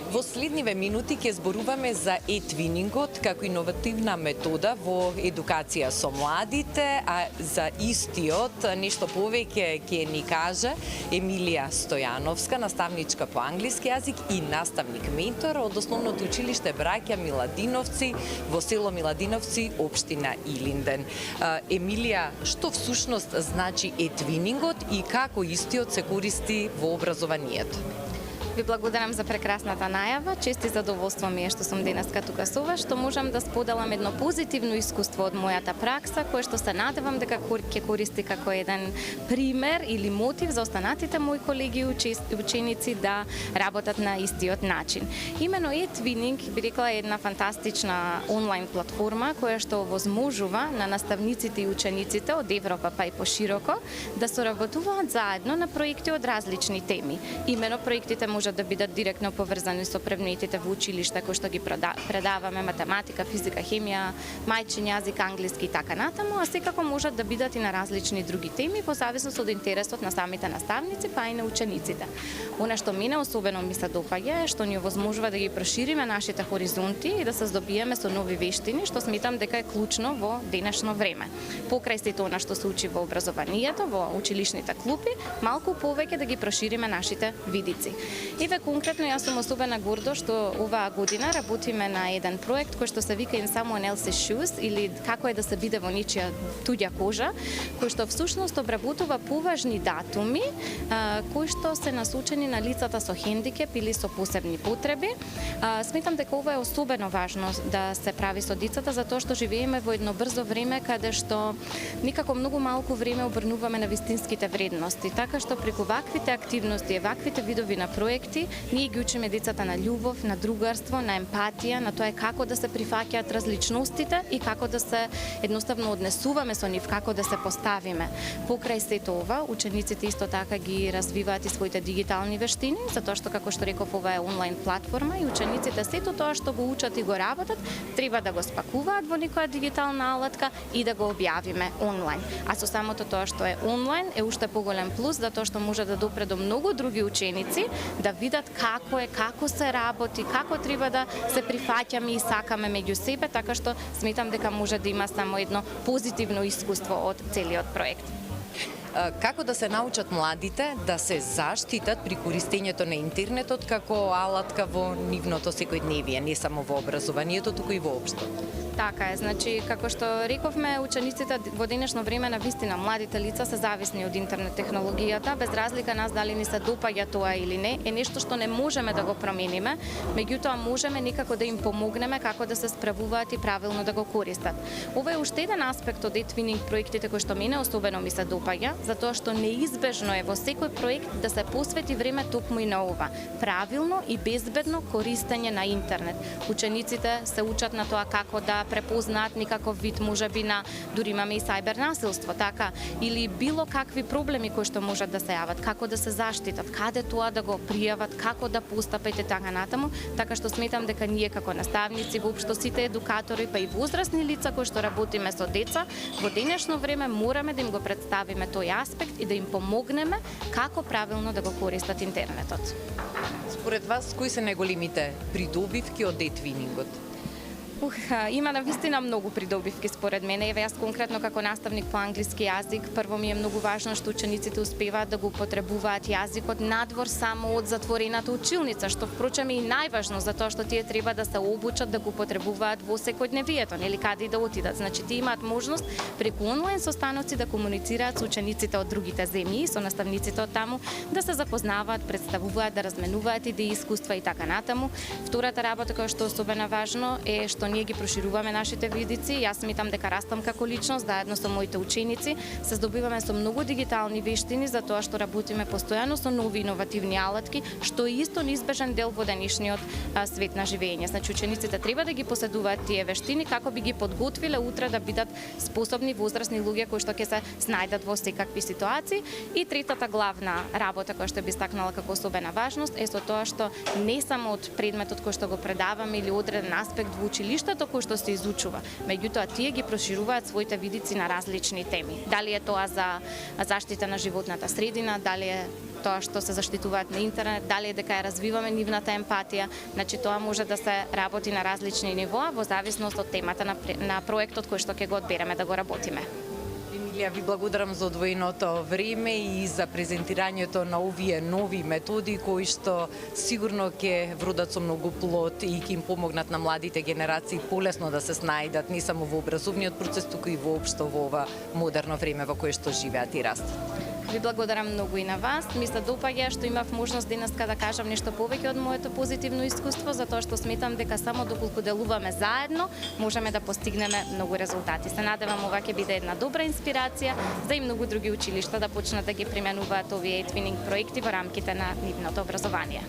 Во следниве минути ќе зборуваме за e-твинингот како иновативна метода во едукација со младите, а за истиот нешто повеќе ќе ни каже Емилија Стојановска, наставничка по англиски јазик и наставник ментор од основното училиште Браќа Миладиновци во село Миладиновци, општина Илинден. Емилија, што всушност значи e-твинингот и како истиот се користи во образованието? Ви благодарам за прекрасната најава. Чест и задоволство ми е што сум денеска тука со вас, што можам да споделам едно позитивно искуство од мојата пракса, кое што се надевам дека ќе користи како еден пример или мотив за останатите мои колеги и ученици да работат на истиот начин. Имено e-твининг би рекла една фантастична онлайн платформа која што возможува на наставниците и учениците од Европа па и пошироко да соработуваат заедно на проекти од различни теми. Имено проектите може да бидат директно поврзани со предметите во училиште кои што ги предаваме математика, физика, хемија, мајчин јазик, англиски и така натаму, а секако можат да бидат и на различни други теми во зависност од интересот на самите наставници па и на учениците. Она што мене особено ми се допаѓа е што ни овозможува да ги прошириме нашите хоризонти и да се здобиеме со нови вештини, што сметам дека е клучно во денешно време. Покрај сето она што се учи во образованието, во училишните клупи, малку повеќе да ги прошириме нашите видици. Еве конкретно јас сум особено гордо што оваа година работиме на еден проект кој што се вика In Someone Else's Shoes или како е да се биде во нечија туѓа кожа, кој што всушност обработува поважни датуми кои што се насочени на лицата со хендикеп или со посебни потреби. Сметам дека ова е особено важно да се прави со децата затоа што живееме во едно брзо време каде што никако многу малку време обрнуваме на вистинските вредности, така што преку ваквите активности, ваквите видови на проекти, ние ги учиме децата на љубов, на другарство, на емпатија, на тоа како да се прифаќаат различностите и како да се едноставно однесуваме со нив, како да се поставиме. Покрај сето ова, учениците исто така ги развиваат и своите дигитални вештини, затоа што како што реков ова е онлайн платформа и учениците сето тоа што го учат и го работат, треба да го спакуваат во некоја дигитална алатка и да го објавиме онлайн. А со самото тоа што е онлайн е уште поголем плюс затоа што може да допре до многу други ученици да видат како се работи, како треба да се прифаќаме и сакаме меѓу себе, така што сметам дека може да има само едно позитивно искуство од целиот проект. Како да се научат младите да се заштитат при користењето на интернетот како алатка во нивното секојдневие, не само во образованието, туку и воопшто? Така е, значи, како што рековме, учениците во денешно време на вистина младите лица се зависни од интернет технологијата, без разлика нас дали ни се допаѓа тоа или не, е нешто што не можеме да го промениме, меѓутоа можеме некако да им помогнеме како да се справуваат и правилно да го користат. Ова е уште еден аспект од e-твининг проектите кој што мене особено ми се допаѓа, затоа што неизбежно е во секој проект да се посвети време токму и на ова, правилно и безбедно користење на интернет. Учениците се учат на тоа како да препознаат никаков вид можеби на дури имаме и сајбер насилство, така, или било какви проблеми кои што можат да се јават, како да се заштитат, каде тоа да го пријават, како да постапат и така натаму, така што сметам дека ние како наставници, воопшто сите едукатори, па и возрастни лица кои што работиме со деца, во денешно време мораме да им го представиме тој аспект и да им помогнеме како правилно да го користат интернетот. Според вас, кои се најголемите придобивки од e-твинингот? Има навистина многу придобивки според мене. Еве јас конкретно како наставник по англиски јазик, прво ми е многу важно што учениците успеваат да го употребуваат јазикот надвор само од затворената училница, што впрочем е и најважно затоа што тие треба да се обучат да го употребуваат во секојдневието, нели каде и да отидат. Значи тие имаат можност преку онлайн состаноци да комуницираат со учениците од другите земји, со наставниците од таму, да се запознаваат, представуваат, да разменуваат идеи, искуства и така натаму. Втората работа која што е особено важно е што ние ги прошируваме нашите видици. Јас сметам дека растам како личност, заедно со моите ученици, се здобиваме со многу дигитални вештини затоа што работиме постојано со нови иновативни алатки, што е исто неизбежен дел во денешниот свет на живење. Значи учениците треба да ги поседуваат тие вештини како би ги подготвиле утре да бидат способни возрастни луѓе кои што ќе се снајдат во секакви ситуации. И третата главна работа која што би стакнала како особена важност е со тоа што не само од предметот кој што го предаваме или одреден аспект во училиште училиштето кој што се изучува. Меѓутоа тие ги прошируваат своите видици на различни теми. Дали е тоа за заштита на животната средина, дали е тоа што се заштитуваат на интернет, дали дека ја развиваме нивната емпатија. Значи тоа може да се работи на различни нивоа во зависност од темата на проектот кој што ќе го одбереме да го работиме. Емилија, ви благодарам за одвоеното време и за презентирањето на овие нови методи кои што сигурно ќе вродат со многу плод и ќе им помогнат на младите генерации полесно да се снајдат не само во образовниот процес, туку и воопшто во ова модерно време во кое што живеат и растат. Ви благодарам многу и на вас. Ми се допаѓа што имав можност денеска да кажам нешто повеќе од моето позитивно искуство, затоа што сметам дека само доколку делуваме заедно, можеме да постигнеме многу резултати. Се надевам ова ќе биде една добра инспирација за и многу други училишта да почнат да ги применуваат овие e-twinning проекти во рамките на нивното образование.